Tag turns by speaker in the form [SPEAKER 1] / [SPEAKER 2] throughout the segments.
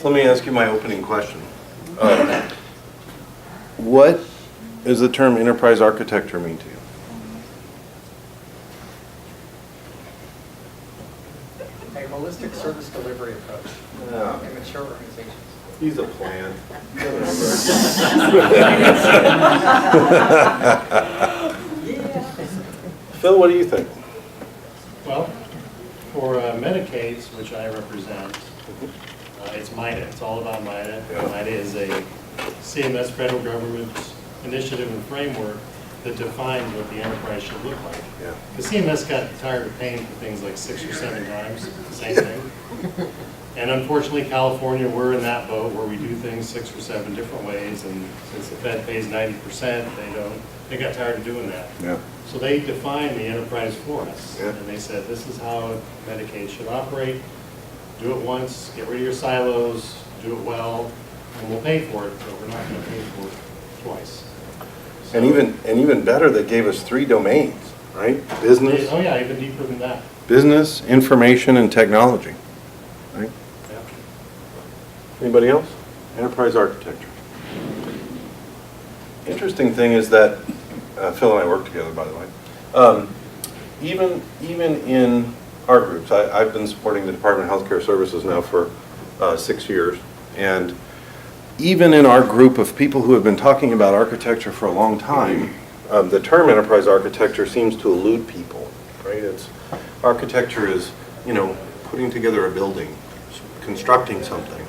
[SPEAKER 1] So let me ask you my opening question. What does the term enterprise architecture mean to you?
[SPEAKER 2] A holistic service delivery approach in mature organizations.
[SPEAKER 1] He's a plan. Phil, what do you think?
[SPEAKER 3] Well, for Medicaid, which I represent, it's MIDA. It's all about MIDA.
[SPEAKER 1] Yeah.
[SPEAKER 3] MIDA is a CMS federal government initiative and framework that defines what the enterprise should look like.
[SPEAKER 1] Yeah.
[SPEAKER 3] The CMS got tired of paying for things like 6 or 7 times the same thing. And unfortunately, California, we're in that boat where we do things 6 or 7 different ways, and since the Fed pays 90%, they got tired of doing that.
[SPEAKER 1] Yeah.
[SPEAKER 3] So they defined the enterprise for us,
[SPEAKER 1] Yeah.
[SPEAKER 3] and they said this is how Medicaid should operate. Do it once, get rid of your silos, do it well, and we'll pay for it, but we're not going to pay for it twice. So,
[SPEAKER 1] And even better, they gave us 3 domains, right? Business,
[SPEAKER 3] oh yeah, even deeper than that.
[SPEAKER 1] business, information, and technology. Right?
[SPEAKER 3] Yeah.
[SPEAKER 1] Anybody else? Enterprise architecture. Interesting thing is that Phil and I work together, by the way. Even in our groups, I've been supporting the Department of Healthcare Services now for 6 years, and even in our group of people who have been talking about architecture for a long time, the term enterprise architecture seems to elude people, right? Architecture is, putting together a building, constructing something.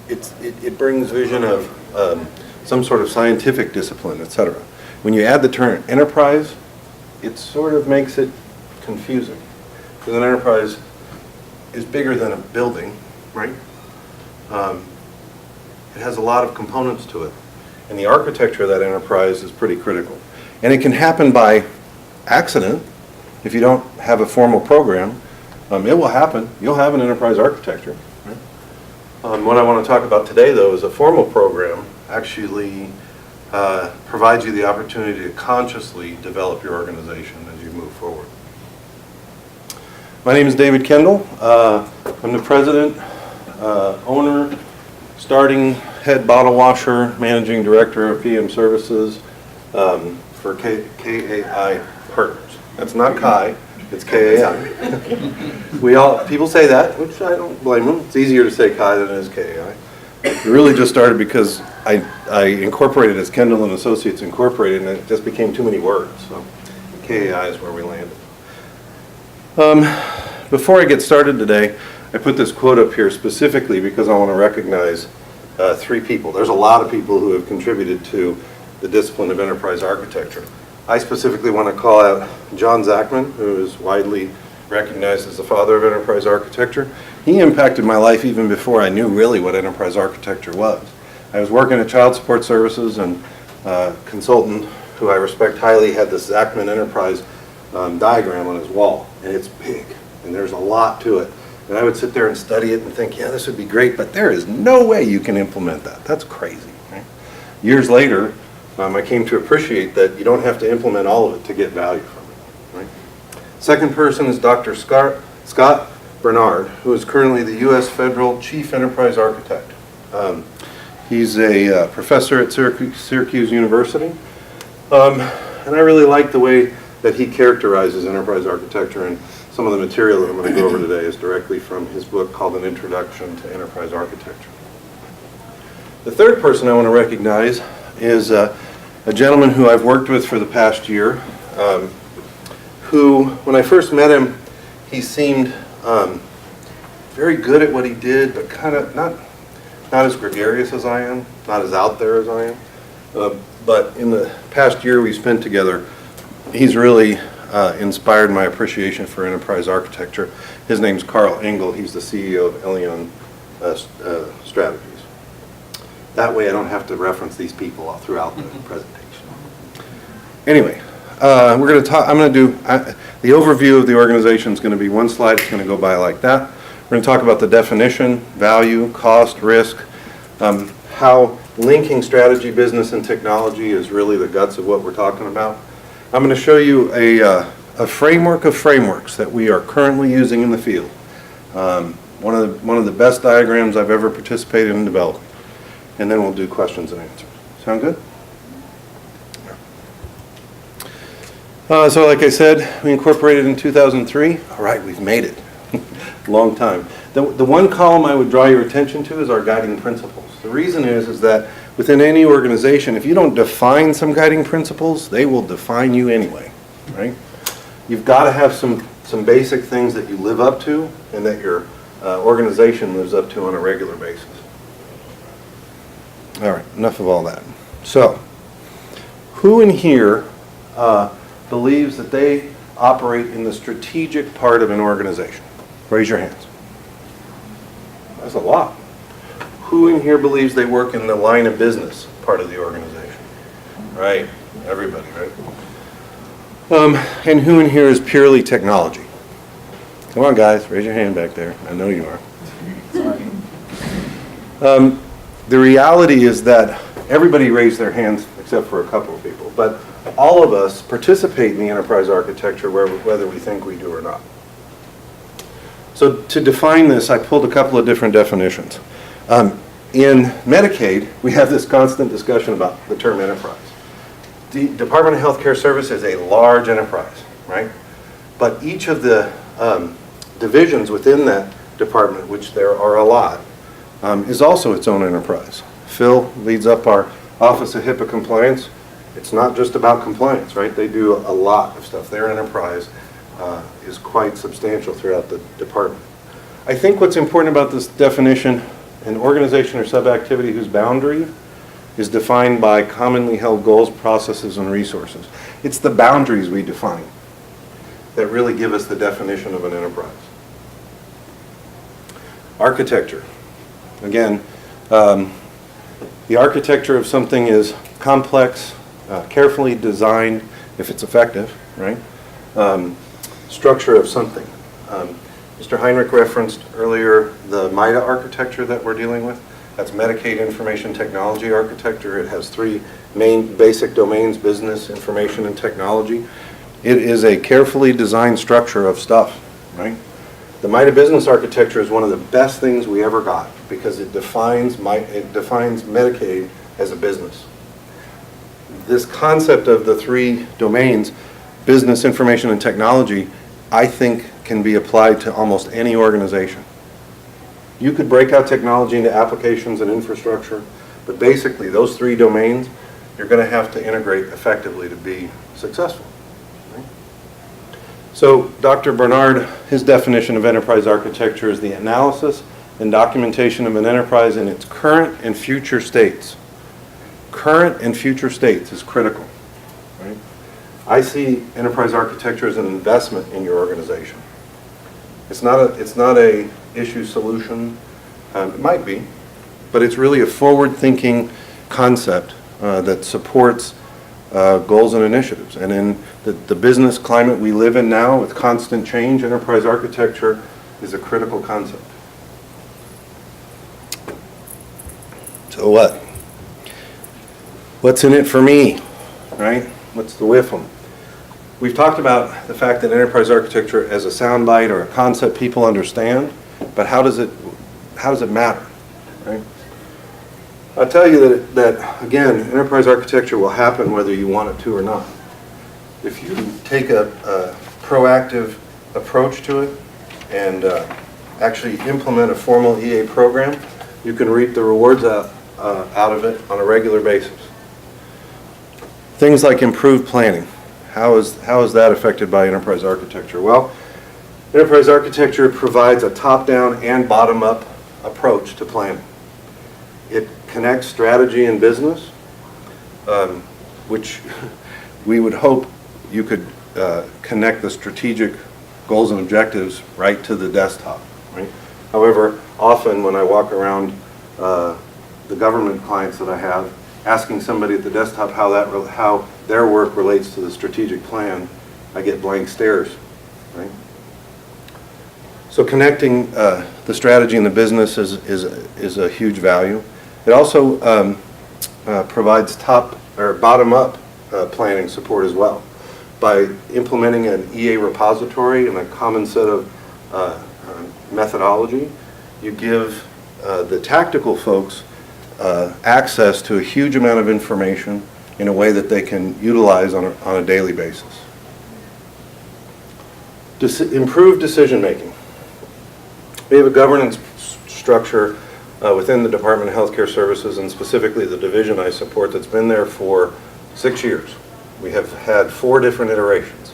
[SPEAKER 1] It brings vision of some sort of scientific discipline, etc. When you add the term enterprise, it sort of makes it confusing, because an enterprise is bigger than a building, right? It has a lot of components to it, and the architecture of that enterprise is pretty critical. And it can happen by accident if you don't have a formal program. It will happen. You'll have an enterprise architecture. Right? What I want to talk about today, though, is a formal program actually provides you the opportunity to consciously develop your organization as you move forward. My name is David Kendall. I'm the president, owner, starting head bottle washer, managing director of PM services for KAI Partners. That's not Kai, it's KAI. People say that, which I don't blame them. It's easier to say Kai than it is KAI. It really just started because I incorporated as Kendall and Associates Incorporated, and it just became too many words. So KAI is where we landed. Before I get started today, I put this quote up here specifically because I want to recognize 3 people. There's a lot of people who have contributed to the discipline of enterprise architecture. I specifically want to call out John Zachman, who is widely recognized as the father of enterprise architecture. He impacted my life even before I knew really what enterprise architecture was. I was working at Child Support Services, and a consultant who I respect highly had this Zachman enterprise diagram on his wall, and it's big, and there's a lot to it. And I would sit there and study it and think, yeah, this would be great, but there is no way you can implement that. That's crazy. Right? Years later, I came to appreciate that you don't have to implement all of it to get value from it. Right? Second person is Dr. Scott Bernard, who is currently the U.S. Federal Chief Enterprise Architect. He's a professor at Syracuse University, and I really like the way that he characterizes enterprise architecture, and some of the material that I'm going to go over today is directly from his book called An Introduction to Enterprise Architecture. The third person I want to recognize is a gentleman who I've worked with for the past year, who, when I first met him, he seemed very good at what he did, but kind of not as gregarious as I am, not as out there as I am. But in the past year we spent together, he's really inspired my appreciation for enterprise architecture. His name's Carl Engel. He's the CEO of Elion Strategies. That way I don't have to reference these people all throughout the presentation. Anyway, we're going to talk. I'm going to do the overview of the organization is going to be one slide. It's going to go by like that. We're going to talk about the definition, value, cost, risk, how linking strategy, business, and technology is really the guts of what we're talking about. I'm going to show you a framework of frameworks that we are currently using in the field. One of the best diagrams I've ever participated in developing. And then we'll do questions and answers. Sound good? So like I said, we incorporated in 2003. All right, we've made it. Long time. The one column I would draw your attention to is our guiding principles. The reason is that within any organization, if you don't define some guiding principles, they will define you anyway, right? You've got to have some basic things that you live up to and that your organization lives up to on a regular basis. All right, enough of all that. So, who in here believes that they operate in the strategic part of an organization? Raise your hands. That's a lot. Who in here believes they work in the line of business part of the organization? Right, everybody, right? And who in here is purely technology? Come on, guys, raise your hand back there. I know you are. The reality is that everybody raised their hands except for a couple of people, but all of us participate in the enterprise architecture whether we think we do or not. So to define this, I pulled a couple of different definitions. In Medicaid, we have this constant discussion about the term enterprise. The Department of Health Care Service is a large enterprise, right? But each of the divisions within that department, which there are a lot, is also its own enterprise. Phil leads up our Office of HIPAA Compliance. It's not just about compliance, right? They do a lot of stuff. Their enterprise is quite substantial throughout the department. I think what's important about this definition, an organization or sub-activity whose boundary is defined by commonly held goals, processes, and resources. It's the boundaries we define that really give us the definition of an enterprise. Architecture. Again, the architecture of something is complex, carefully designed, if it's effective, right? Structure of something. Mr. Heinrich referenced earlier the MIDA architecture that we're dealing with. That's Medicaid Information Technology Architecture. It has three main basic domains: business, information, and technology. It is a carefully designed structure of stuff, right? The MIDA Business Architecture is one of the best things we ever got because it defines Medicaid as a business. This concept of the three domains, business, information, and technology, I think can be applied to almost any organization. You could break out technology into applications and infrastructure, but basically those three domains, you're going to have to integrate effectively to be successful. Right? So Dr. Bernard, his definition of enterprise architecture is the analysis and documentation of an enterprise in its current and future states. Current and future states is critical. Right? I see enterprise architecture as an investment in your organization. It's not a issue solution. It might be, but it's really a forward-thinking concept that supports goals and initiatives. And in the business climate we live in now with constant change, enterprise architecture is a critical concept. So what? What's in it for me, right? What's the WIFM? We've talked about the fact that enterprise architecture as a soundbite or a concept people understand, but how does it matter, right? I'll tell you that again, enterprise architecture will happen whether you want it to or not. If you take a proactive approach to it and actually implement a formal EA program, you can reap the rewards out of it on a regular basis. Things like improved planning. How is that affected by enterprise architecture? Well, enterprise architecture provides a top-down and bottom-up approach to planning. It connects strategy and business, which we would hope you could connect the strategic goals and objectives right to the desktop. Right? However, often when I walk around the government clients that I have, asking somebody at the desktop how their work relates to the strategic plan, I get blank stares. Right? So connecting the strategy and the business is a huge value. It also provides top or bottom-up planning support as well. By implementing an EA repository and a common set of methodology, you give the tactical folks access to a huge amount of information in a way that they can utilize on a daily basis. Improved decision making. We have a governance structure within the Department of Healthcare Services, and specifically the division I support, that's been there for 6 years. We have had 4 different iterations.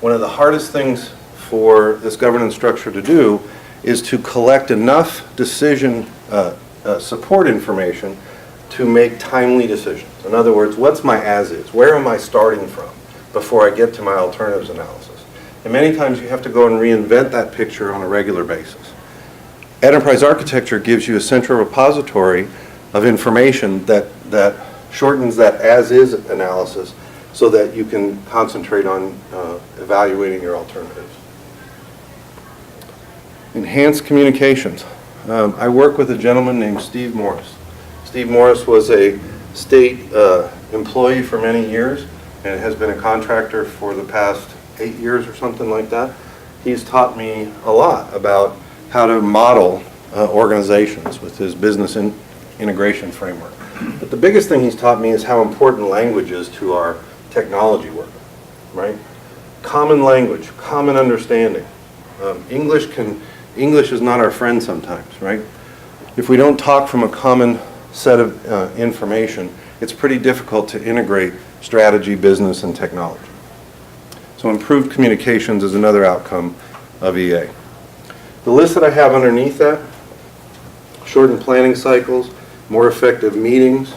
[SPEAKER 1] One of the hardest things for this governance structure to do is to collect enough decision support information to make timely decisions. In other words, what's my as-is? Where am I starting from before I get to my alternatives analysis? And many times you have to go and reinvent that picture on a regular basis. Enterprise architecture gives you a central repository of information that shortens that as-is analysis so that you can concentrate on evaluating your alternatives. Enhanced communications. I work with a gentleman named Steve Morris. Steve Morris was a state employee for many years and has been a contractor for the past 8 years or something like that. He's taught me a lot about how to model organizations with his business integration framework. But the biggest thing he's taught me is how important language is to our technology work, right? Common language, common understanding. English is not our friend sometimes, right? If we don't talk from a common set of information, it's pretty difficult to integrate strategy, business, and technology. So improved communications is another outcome of EA. The list that I have underneath that, shortened planning cycles, more effective meetings,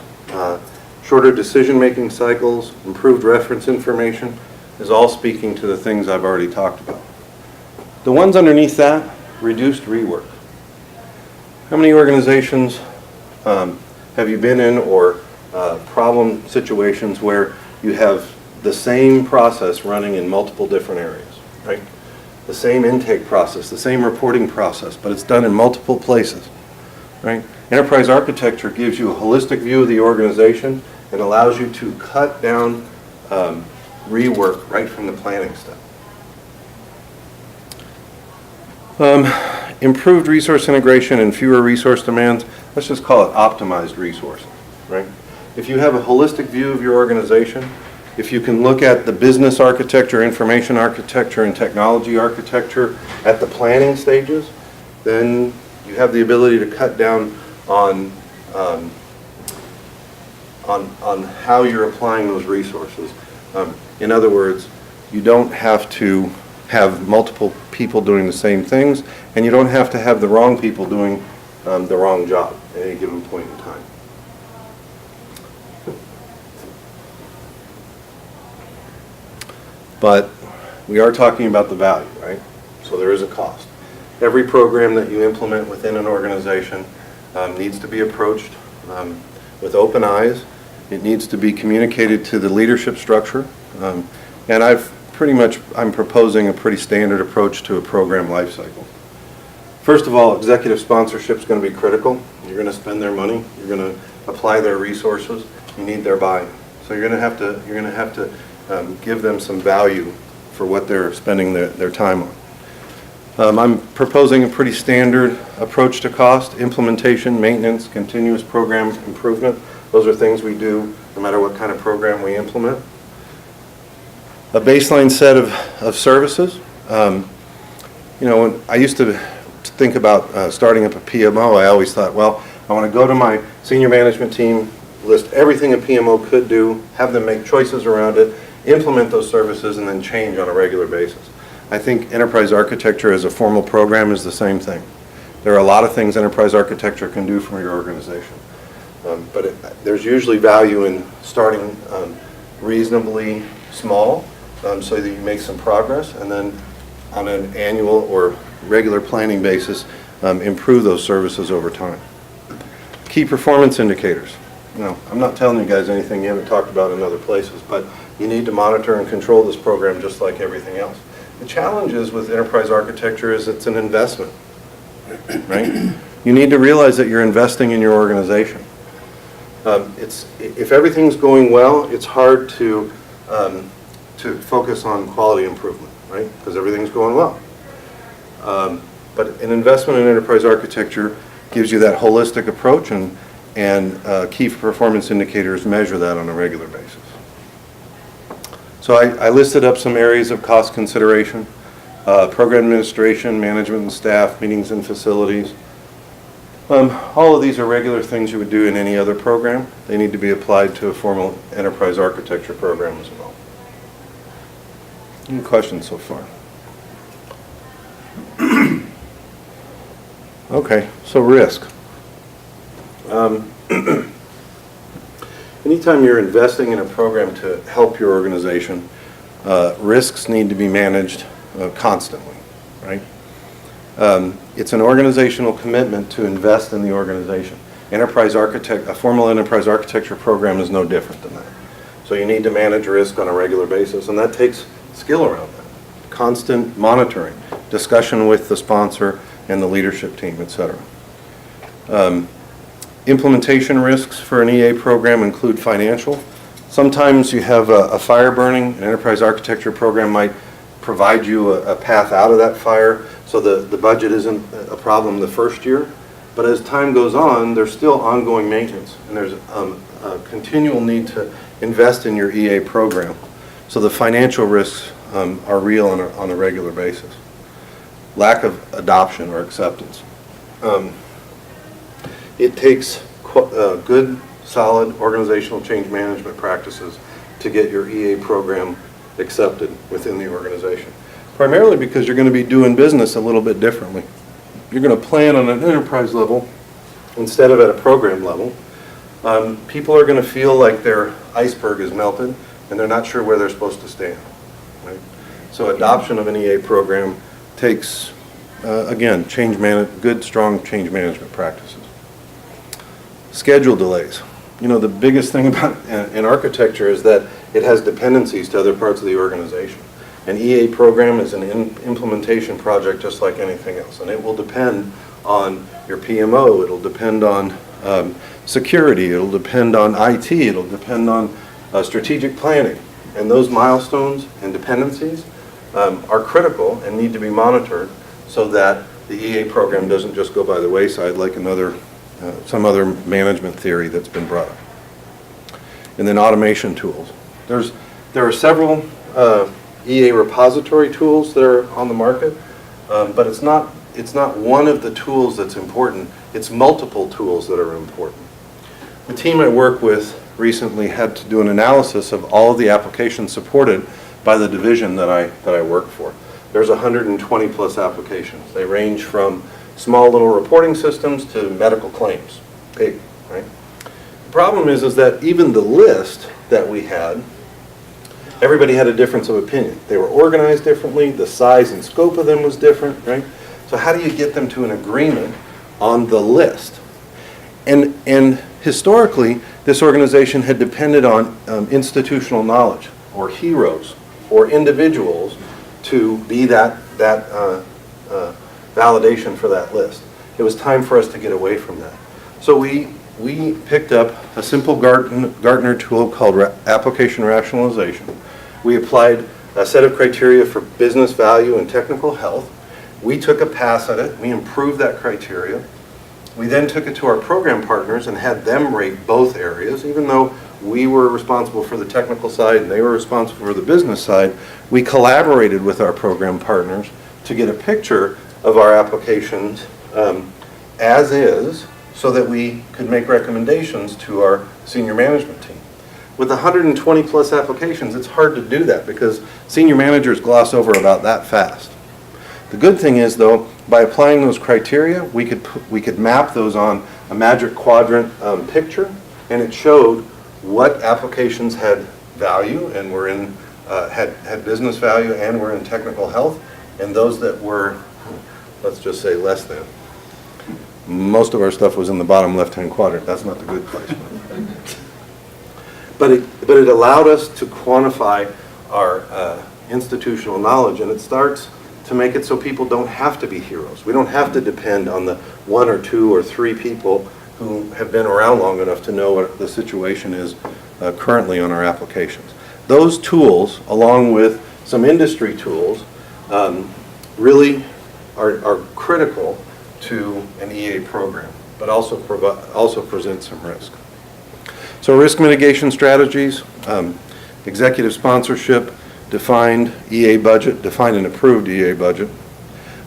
[SPEAKER 1] shorter decision-making cycles, improved reference information, is all speaking to the things I've already talked about. The ones underneath that, reduced rework. How many organizations have you been in, or problem situations where you have the same process running in multiple different areas, right? The same intake process, the same reporting process, but it's done in multiple places, right? Enterprise architecture gives you a holistic view of the organization and allows you to cut down rework right from the planning step. Improved resource integration and fewer resource demands. Let's just call it optimized resources, right? If you have a holistic view of your organization, if you can look at the business architecture, information architecture, and technology architecture at the planning stages, then you have the ability to cut down on how you're applying those resources. In other words, you don't have to have multiple people doing the same things, and you don't have to have the wrong people doing the wrong job at any given point in time. But we are talking about the value, right? So there is a cost. Every program that you implement within an organization needs to be approached with open eyes. It needs to be communicated to the leadership structure. And I'm proposing a pretty standard approach to a program lifecycle. First of all, executive sponsorship is going to be critical. You're going to spend their money. You're going to apply their resources. You need their buy-in. So you're going to have to give them some value for what they're spending their time on. I'm proposing a pretty standard approach to cost: implementation, maintenance, continuous program improvement. Those are things we do no matter what kind of program we implement. A baseline set of services. When I used to think about starting up a PMO, I always thought, well, I want to go to my senior management team, list everything a PMO could do, have them make choices around it, implement those services, and then change on a regular basis. I think enterprise architecture as a formal program is the same thing. There are a lot of things enterprise architecture can do for your organization. But there's usually value in starting reasonably small so that you make some progress, and then on an annual or regular planning basis, improve those services over time. Key performance indicators. I'm not telling you guys anything you haven't talked about in other places, but you need to monitor and control this program just like everything else. The challenge is with enterprise architecture is it's an investment, right? You need to realize that you're investing in your organization. If everything's going well, it's hard to focus on quality improvement, right? Because everything's going well. But an investment in enterprise architecture gives you that holistic approach, and key performance indicators measure that on a regular basis. So I listed up some areas of cost consideration: program administration, management and staff, meetings and facilities. All of these are regular things you would do in any other program. They need to be applied to a formal enterprise architecture program as well. Any questions so far? Okay, so risk. Anytime you're investing in a program to help your organization, risks need to be managed constantly, right? It's an organizational commitment to invest in the organization. A formal enterprise architecture program is no different than that. So you need to manage risk on a regular basis, and that takes skill around that. Constant monitoring, discussion with the sponsor and the leadership team, etc. Implementation risks for an EA program include financial. Sometimes you have a fire burning. An enterprise architecture program might provide you a path out of that fire, so the budget isn't a problem the first year. But as time goes on, there's still ongoing maintenance, and there's a continual need to invest in your EA program. So the financial risks are real on a regular basis. Lack of adoption or acceptance. It takes good, solid organizational change management practices to get your EA program accepted within the organization. Primarily because you're going to be doing business a little bit differently. You're going to plan on an enterprise level instead of at a program level. People are going to feel like their iceberg is melted and they're not sure where they're supposed to stand. Right? So adoption of an EA program takes, again, good, strong change management practices. Schedule delays. You know, the biggest thing about an architecture is that it has dependencies to other parts of the organization. An EA program is an implementation project just like anything else, and it will depend on your PMO, it'll depend on security, it'll depend on IT, it'll depend on strategic planning. And those milestones and dependencies are critical and need to be monitored so that the EA program doesn't just go by the wayside like some other management theory that's been brought up. And then automation tools. There are several EA repository tools that are on the market, but it's not one of the tools that's important. It's multiple tools that are important. The team I work with recently had to do an analysis of all of the applications supported by the division that I work for. There's 120 plus applications. They range from small little reporting systems to medical claims. Big, right? The problem is that even the list that we had, everybody had a difference of opinion. They were organized differently, the size and scope of them was different, right? So how do you get them to an agreement on the list? And historically, this organization had depended on institutional knowledge or heroes or individuals to be that validation for that list. It was time for us to get away from that. So we picked up a simple Gartner tool called application rationalization. We applied a set of criteria for business value and technical health. We took a pass at it. We improved that criteria. We then took it to our program partners and had them rate both areas. Even though we were responsible for the technical side and they were responsible for the business side, we collaborated with our program partners to get a picture of our applications as is, so that we could make recommendations to our senior management team. With 120 plus applications, it's hard to do that because senior managers gloss over about that fast. The good thing is, though, by applying those criteria, we could map those on a magic quadrant picture, and it showed what applications had value and were in had business value and were in technical health, and those that were, let's just say, less than. Most of our stuff was in the bottom left-hand quadrant. That's not the good place. But it allowed us to quantify our institutional knowledge, and it starts to make it so people don't have to be heroes. We don't have to depend on the 1 or 2 or 3 people who have been around long enough to know what the situation is currently on our applications. Those tools, along with some industry tools, really are critical to an EA program, but also present some risk. So risk mitigation strategies, executive sponsorship, defined EA budget, defined and approved EA budget,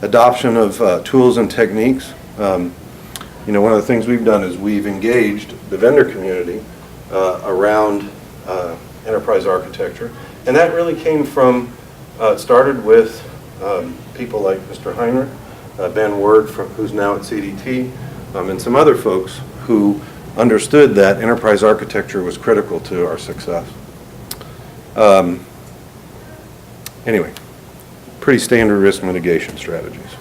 [SPEAKER 1] adoption of tools and techniques. You know, one of the things we've done is we've engaged the vendor community around enterprise architecture, and that really came from, it started with people like Mr. Heinrich, Ben Word, who's now at CDT, and some other folks who understood that enterprise architecture was critical to our success. Anyway, pretty standard risk mitigation strategies.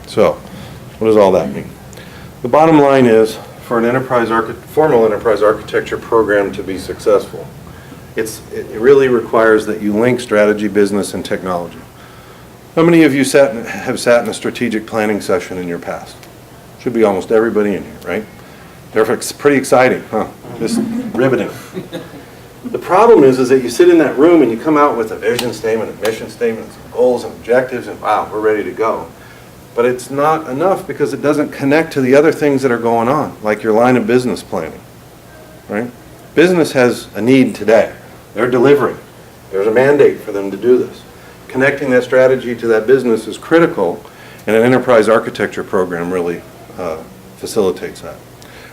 [SPEAKER 1] So, what does all that mean? The bottom line is, for an formal enterprise architecture program to be successful, it really requires that you link strategy, business, and technology. How many of you have sat in a strategic planning session in your past? Should be almost everybody in here, right? They're pretty exciting, huh? Just riveting. The problem is that you sit in that room and you come out with a vision statement, a mission statement, some goals and objectives, and wow, we're ready to go. But it's not enough because it doesn't connect to the other things that are going on, like your line of business planning, right? Business has a need today. They're delivering. There's a mandate for them to do this. Connecting that strategy to that business is critical, and an enterprise architecture program really facilitates that.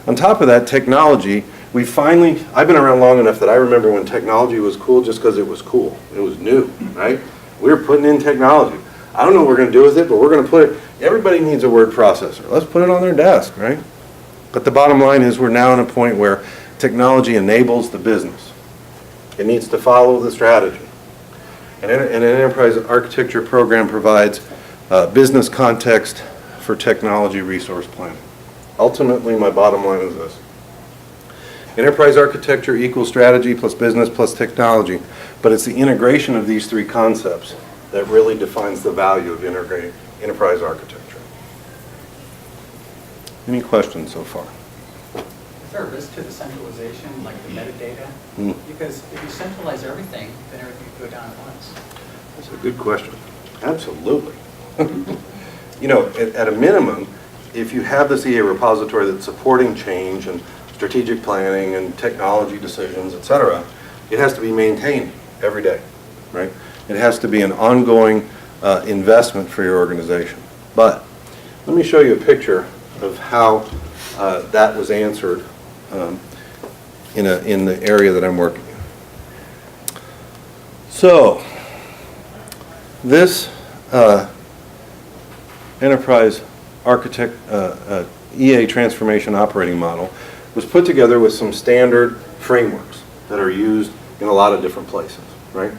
[SPEAKER 1] On top of that, technology, I've been around long enough that I remember when technology was cool just because it was cool. It was new, right? We were putting in technology. I don't know what we're going to do with it, but we're going to put it, everybody needs a word processor. Let's put it on their desk, right? But the bottom line is we're now at a point where technology enables the business. It needs to follow the strategy. And an enterprise architecture program provides business context for technology resource planning. Ultimately, my bottom line is this. Enterprise architecture equals strategy plus business plus technology, but it's the integration of these three concepts that really defines the value of integrating enterprise architecture. Any questions so far?
[SPEAKER 2] Is there a risk to the centralization, like the metadata? Because if you centralize everything, then everything could go down at once.
[SPEAKER 1] That's a good question. Absolutely. You know, at a minimum, if you have this EA repository that's supporting change and strategic planning and technology decisions, et cetera, it has to be maintained every day, right? It has to be an ongoing investment for your organization. But let me show you a picture of how that was answered in the area that I'm working in. So this enterprise architect EA transformation operating model was put together with some standard frameworks that are used in a lot of different places, right?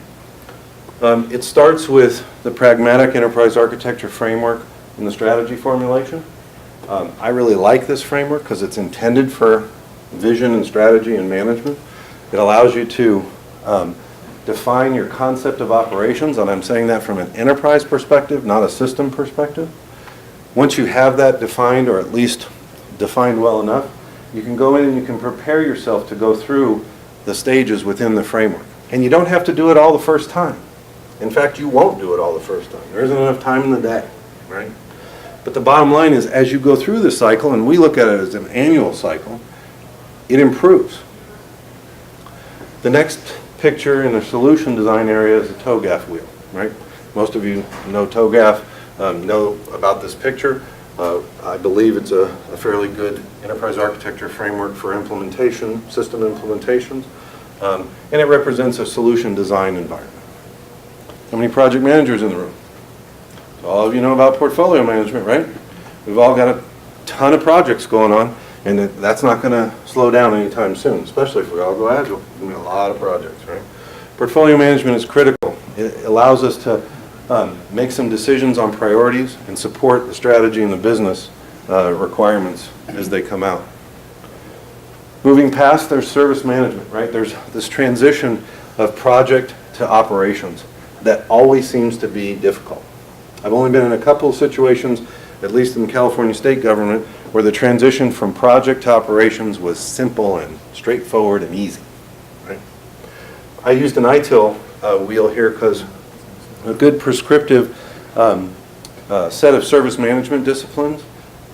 [SPEAKER 1] It starts with the pragmatic enterprise architecture framework in the strategy formulation. I really like this framework because it's intended for vision and strategy and management. It allows you to define your concept of operations, and I'm saying that from an enterprise perspective, not a system perspective. Once you have that defined, or at least defined well enough, you can go in and you can prepare yourself to go through the stages within the framework. And you don't have to do it all the first time. In fact, you won't do it all the first time. There isn't enough time in the day, right? But the bottom line is, as you go through this cycle, and we look at it as an annual cycle, it improves. The next picture in the solution design area is a TOGAF wheel, right? Most of you know TOGAF, know about this picture. I believe it's a fairly good enterprise architecture framework for implementation, system implementations, and it represents a solution design environment. How many project managers in the room? All of you know about portfolio management, right? We've all got a ton of projects going on, and that's not going to slow down anytime soon, especially if we all go agile. There's going to be a lot of projects, right? Portfolio management is critical. It allows us to make some decisions on priorities and support the strategy and the business requirements as they come out. Moving past, there's service management, right? There's this transition of project to operations that always seems to be difficult. I've only been in a couple of situations, at least in the California state government, where the transition from project to operations was simple and straightforward and easy, right? I used an ITIL wheel here because a good prescriptive set of service management disciplines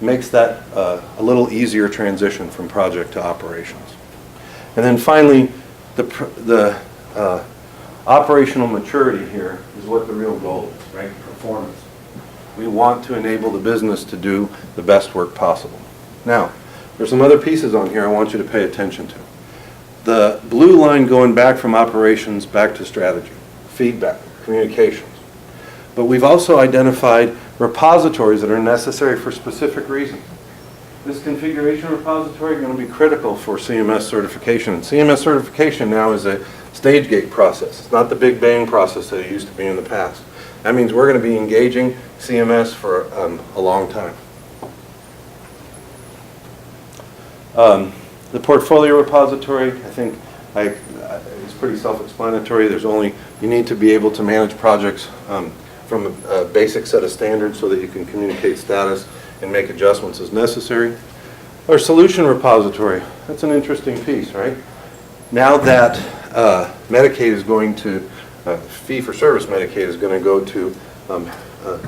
[SPEAKER 1] makes that a little easier transition from project to operations. And then finally, the operational maturity here is what the real goal is, right? Performance. We want to enable the business to do the best work possible. Now, there's some other pieces on here I want you to pay attention to. The blue line going back from operations back to strategy, feedback, communications. But we've also identified repositories that are necessary for specific reasons. This configuration repository is going to be critical for CMS certification. And CMS certification now is a stage gate process. It's not the big bang process that it used to be in the past. That means we're going to be engaging CMS for a long time. The portfolio repository, I think it's pretty self-explanatory. You need to be able to manage projects from a basic set of standards so that you can communicate status and make adjustments as necessary. Our solution repository, that's an interesting piece, right? Now that Medicaid is going to, fee-for-service Medicaid is going to go to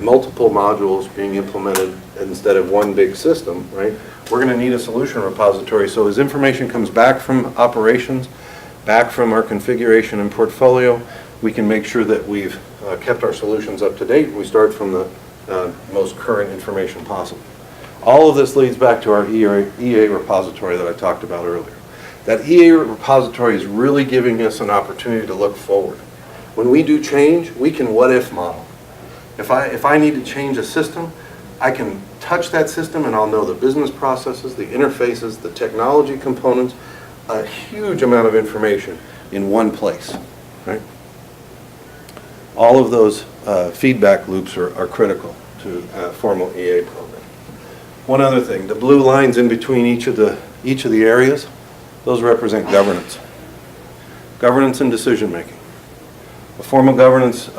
[SPEAKER 1] multiple modules being implemented instead of one big system, right? We're going to need a solution repository, so as information comes back from operations, back from our configuration and portfolio, we can make sure that we've kept our solutions up to date. We start from the most current information possible. All of this leads back to our EA repository that I talked about earlier. That EA repository is really giving us an opportunity to look forward. When we do change, we can what-if model. If I need to change a system, I can touch that system and I'll know the business processes, the interfaces, the technology components, a huge amount of information in one place, right? All of those feedback loops are critical to a formal EA program. One other thing, the blue lines in between each of the areas, those represent governance. Governance and decision making. A formal governance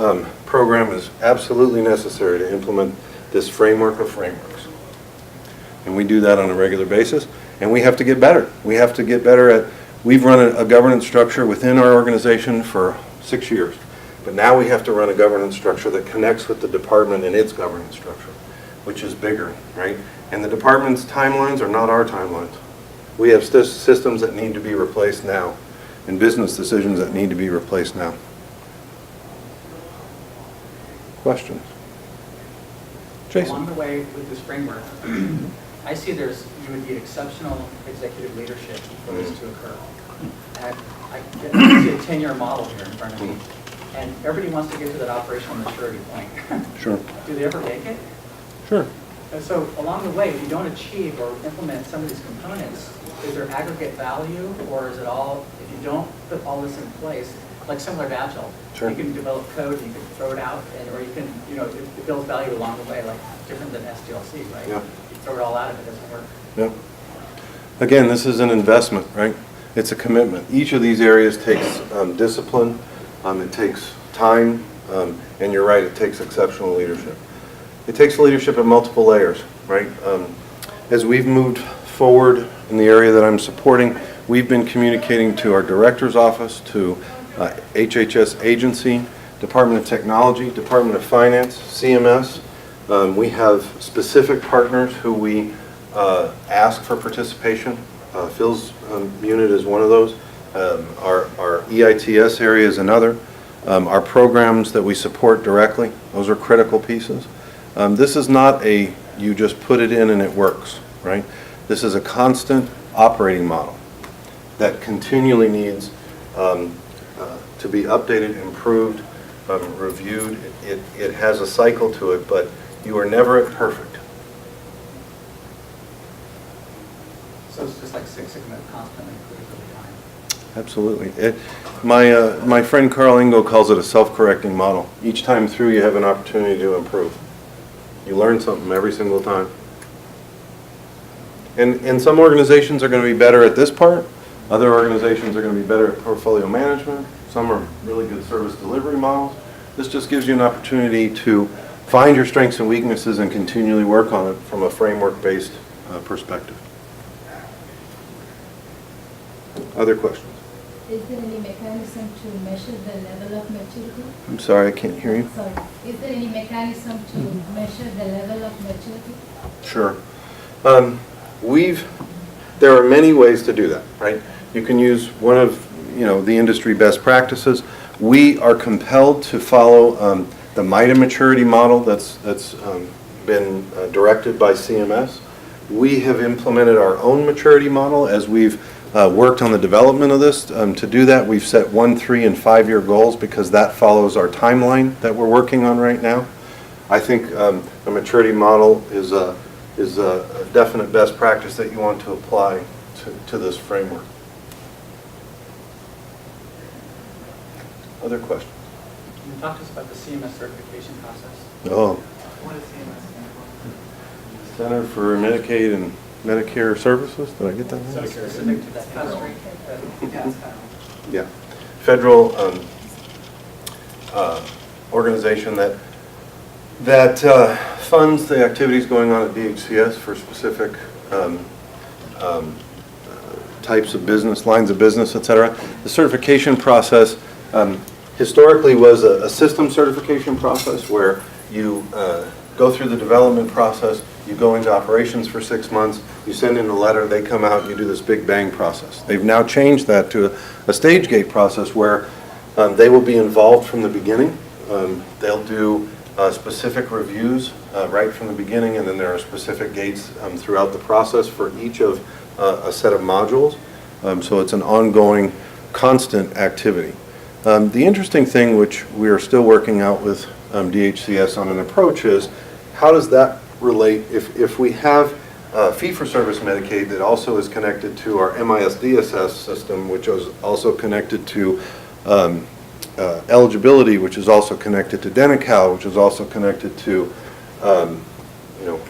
[SPEAKER 1] program is absolutely necessary to implement this framework of frameworks. And we do that on a regular basis, and we have to get better. We have to get better at, we've run a governance structure within our organization for 6 years, but now we have to run a governance structure that connects with the department and its governance structure, which is bigger, right? And the department's timelines are not our timelines. We have systems that need to be replaced now, and business decisions that need to be replaced now. Questions? Jason?
[SPEAKER 2] Along the way with this framework, I see you would need exceptional executive leadership for this to occur. And I see a 10-year model here in front of me, and everybody wants to get to that operational maturity point.
[SPEAKER 1] Sure.
[SPEAKER 2] Do they ever make it?
[SPEAKER 1] Sure.
[SPEAKER 2] And so along the way, if you don't achieve or implement some of these components, is there aggregate value, or is it all, if you don't put all this in place, like similar to Agile,
[SPEAKER 1] Sure.
[SPEAKER 2] You can develop code, you can throw it out, or you can, it builds value along the way, like different than SDLC, right?
[SPEAKER 1] Yeah.
[SPEAKER 2] You throw it all out if it doesn't work.
[SPEAKER 1] Yep. Again, this is an investment, right? It's a commitment. Each of these areas takes discipline, it takes time, and you're right, it takes exceptional leadership. It takes leadership at multiple layers, right? As we've moved forward in the area that I'm supporting, we've been communicating to our director's office, to HHS agency, Department of Technology, Department of Finance, CMS. We have specific partners who we ask for participation. Phil's unit is one of those. Our EITS area is another. Our programs that we support directly, those are critical pieces. This is not a, you just put it in and it works, right? This is a constant operating model that continually needs to be updated, improved, reviewed. It has a cycle to it, but you are never at perfect.
[SPEAKER 2] So it's just like Six Sigma, constantly improving over time.
[SPEAKER 1] Absolutely. My friend Carl Ingo calls it a self-correcting model. Each time through, you have an opportunity to improve. You learn something every single time. And some organizations are going to be better at this part. Other organizations are going to be better at portfolio management. Some are really good service delivery models. This just gives you an opportunity to find your strengths and weaknesses and continually work on it from a framework-based perspective. Other questions?
[SPEAKER 4] Is there any mechanism to measure the level of maturity?
[SPEAKER 1] I'm sorry, I can't hear you.
[SPEAKER 4] Sorry. Is there any mechanism to measure the level of maturity?
[SPEAKER 1] Sure. There are many ways to do that, right? You can use one of, the industry best practices. We are compelled to follow the MITA maturity model that's been directed by CMS. We have implemented our own maturity model as we've worked on the development of this. To do that, we've set 1, 3, and 5-year goals because that follows our timeline that we're working on right now. I think a maturity model is a definite best practice that you want to apply to this framework. Other questions?
[SPEAKER 2] Can you talk to us about the CMS certification process?
[SPEAKER 1] Oh,
[SPEAKER 2] What is CMS stand for?
[SPEAKER 1] Center for Medicaid and Medicare Services, did I get that
[SPEAKER 2] So
[SPEAKER 1] right?
[SPEAKER 2] specific to that federal. Yeah, it's federal.
[SPEAKER 1] Yeah, federal organization that funds the activities going on at DHCS for specific types of business, lines of business, et cetera. The certification process historically was a system certification process where you go through the development process, you go into operations for 6 months, you send in a letter, they come out, you do this big bang process. They've now changed that to a stage gate process where they will be involved from the beginning. They'll do specific reviews right from the beginning, and then there are specific gates throughout the process for each of a set of modules. So it's an ongoing, constant activity. The interesting thing, which we are still working out with DHCS on an approach, is how does that relate if we have fee-for-service Medicaid that also is connected to our MIS-DSS system, which is also connected to eligibility, which is also connected to Deni-Cal, which is also connected to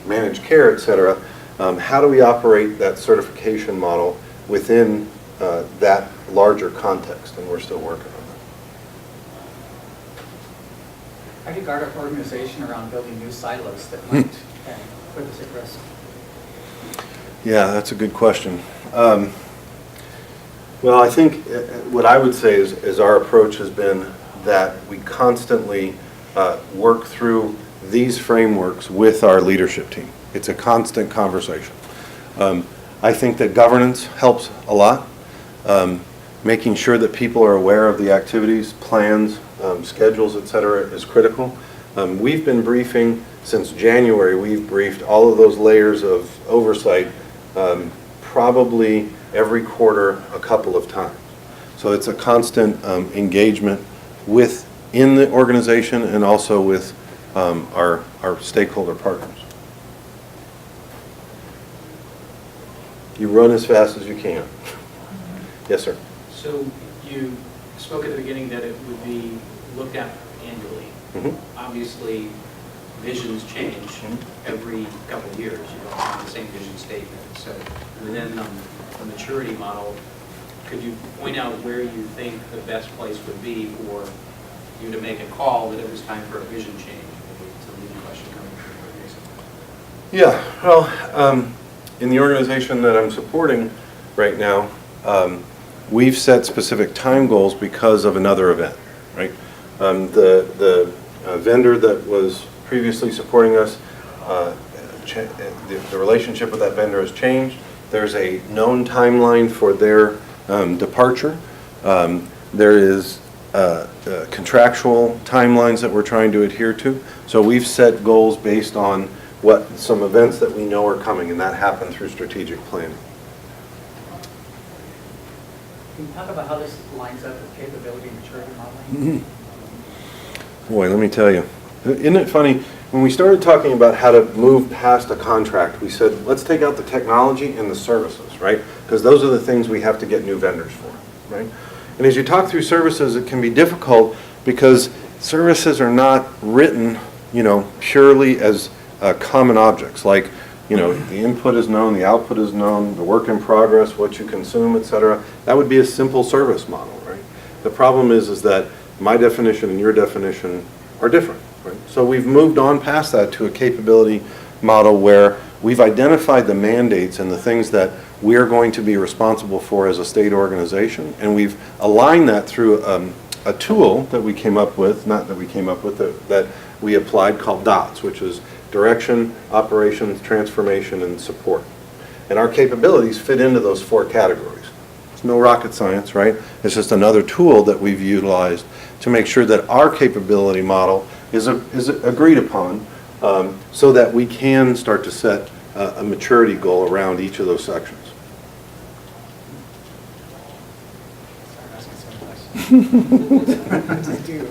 [SPEAKER 1] managed care, et cetera. How do we operate that certification model within that larger context? And we're still working on that.
[SPEAKER 2] How do you guard our organization around building new silos that might put us at risk?
[SPEAKER 1] Yeah, that's a good question. Well, I think what I would say is our approach has been that we constantly work through these frameworks with our leadership team. It's a constant conversation. I think that governance helps a lot. Making sure that people are aware of the activities, plans, schedules, et cetera, is critical. We've been briefing since January. We've briefed all of those layers of oversight probably every quarter a couple of times. So it's a constant engagement within the organization and also with our stakeholder partners. You run as fast as you can. Yes, sir.
[SPEAKER 5] So you spoke at the beginning that it would be looked at annually.
[SPEAKER 1] Mm-hmm.
[SPEAKER 5] Obviously, visions change every couple of years. You don't have the same vision statement. So within the maturity model, could you point out where you think the best place would be for you to make a call that it was time for a vision change? Maybe it's a leading question coming from you.
[SPEAKER 1] Yeah, well, in the organization that I'm supporting right now, we've set specific time goals because of another event, right? The vendor that was previously supporting us, the relationship with that vendor has changed. There's a known timeline for their departure. There is contractual timelines that we're trying to adhere to. So we've set goals based on some events that we know are coming, and that happened through strategic planning.
[SPEAKER 2] Can you talk about how this lines up with capability and maturity modeling?
[SPEAKER 1] Boy, let me tell you. Isn't it funny? When we started talking about how to move past a contract, we said, let's take out the technology and the services, right? Because those are the things we have to get new vendors for, right? And as you talk through services, it can be difficult because services are not written, purely as common objects. Like, the input is known, the output is known, the work in progress, what you consume, et cetera. That would be a simple service model, right? The problem is that my definition and your definition are different, right? So we've moved on past that to a capability model where we've identified the mandates and the things that we are going to be responsible for as a state organization. And we've aligned that through a tool that we came up with, not that we came up with, that we applied called DOTS, which is Direction, Operations, Transformation, and Support. And our capabilities fit into those 4 categories. It's no rocket science, right? It's just another tool that we've utilized to make sure that our capability model is agreed upon, so that we can start to set a maturity goal around each of those sections.
[SPEAKER 2] Sorry, I'm asking some questions. I do.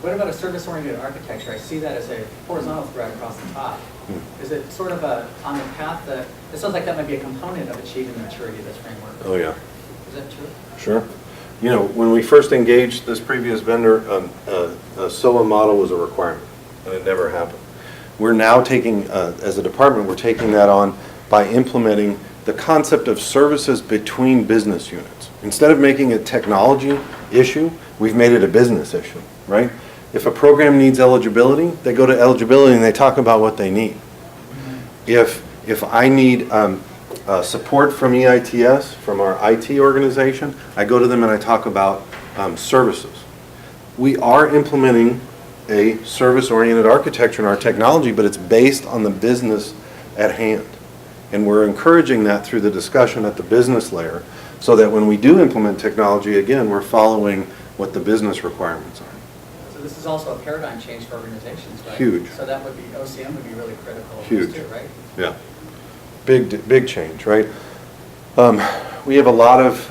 [SPEAKER 2] What about a service-oriented architecture? I see that as a horizontal thread across the top. Is it sort of on the path that, it sounds like that might be a component of achieving the maturity of this framework.
[SPEAKER 1] Oh, yeah.
[SPEAKER 2] Is that true?
[SPEAKER 1] Sure. You know, when we first engaged this previous vendor, a SOA model was a requirement, and it never happened. We're now taking, as a department, we're taking that on by implementing the concept of services between business units. Instead of making a technology issue, we've made it a business issue, right? If a program needs eligibility, they go to eligibility and they talk about what they need. If I need support from EITS, from our IT organization, I go to them and I talk about services. We are implementing a service-oriented architecture in our technology, but it's based on the business at hand. And we're encouraging that through the discussion at the business layer, so that when we do implement technology, again, we're following what the business requirements are.
[SPEAKER 2] So this is also a paradigm change for organizations, right?
[SPEAKER 1] Huge.
[SPEAKER 2] So that would be, OCM would be really critical of
[SPEAKER 1] Huge.
[SPEAKER 2] this too, right?
[SPEAKER 1] Yeah. Big change, right? We have a lot of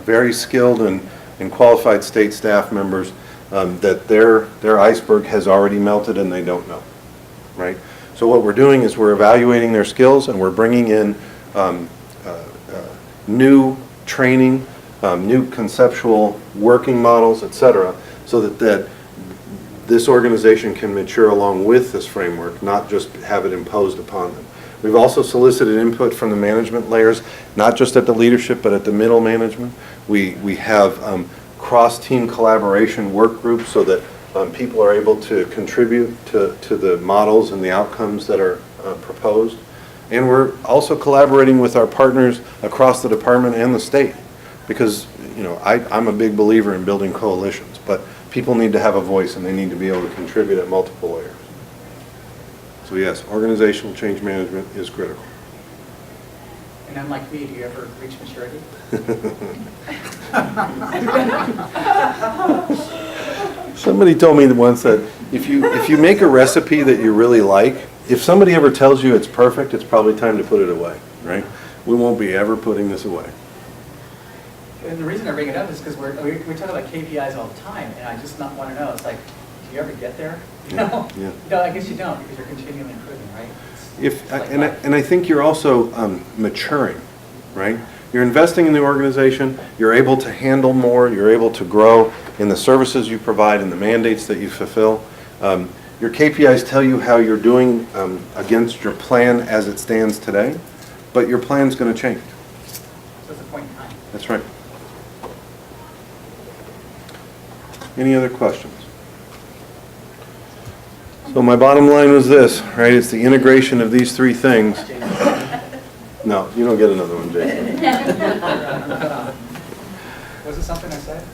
[SPEAKER 1] very skilled and qualified state staff members that their iceberg has already melted and they don't know, right? So what we're doing is we're evaluating their skills and we're bringing in new training, new conceptual working models, et cetera, so that this organization can mature along with this framework, not just have it imposed upon them. We've also solicited input from the management layers, not just at the leadership, but at the middle management. We have cross-team collaboration work groups so that people are able to contribute to the models and the outcomes that are proposed. And we're also collaborating with our partners across the department and the state, because I'm a big believer in building coalitions, but people need to have a voice and they need to be able to contribute at multiple layers. So yes, organizational change management is critical.
[SPEAKER 2] And unlike me, do you ever reach maturity?
[SPEAKER 1] Somebody told me once that if you make a recipe that you really like, if somebody ever tells you it's perfect, it's probably time to put it away, right? We won't be ever putting this away.
[SPEAKER 2] And the reason I bring it up is because we talk about KPIs all the time, and I just want to know, it's like, do you ever get there?
[SPEAKER 1] Yeah.
[SPEAKER 2] No, I guess you don't, because you're continually improving, right?
[SPEAKER 1] And I think you're also maturing, right? You're investing in the organization, you're able to handle more, you're able to grow in the services you provide and the mandates that you fulfill. Your KPIs tell you how you're doing against your plan as it stands today, but your plan's going to change.
[SPEAKER 2] So it's a point in time.
[SPEAKER 1] That's right. Any other questions? So my bottom line was this, right? It's the integration of these 3 things. No, you don't get another one, Jason.
[SPEAKER 2] Was it something I said?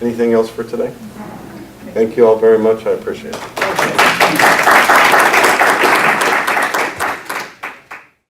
[SPEAKER 1] Anything else for today? Thank you all very much. I appreciate it.